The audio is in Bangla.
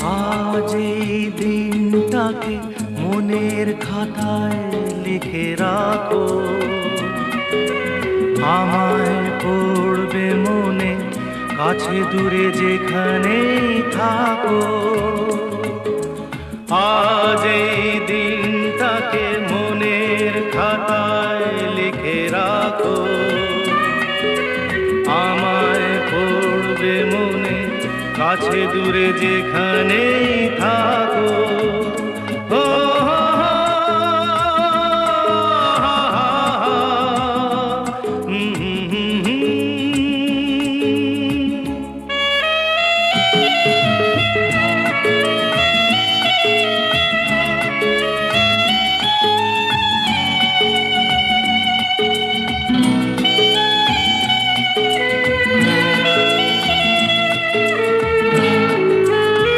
আজ এই দিনটাকে মনের খাতায় লিখে রাখো, আমায় পড়বে মনে কাছে দূরে যেখানেই থাকো। আজ এই দিনটাকে মনের খাতায় লিখে রাখো, আমায় পড়বে মনে কাছে দূরে যেখানেই থাকো।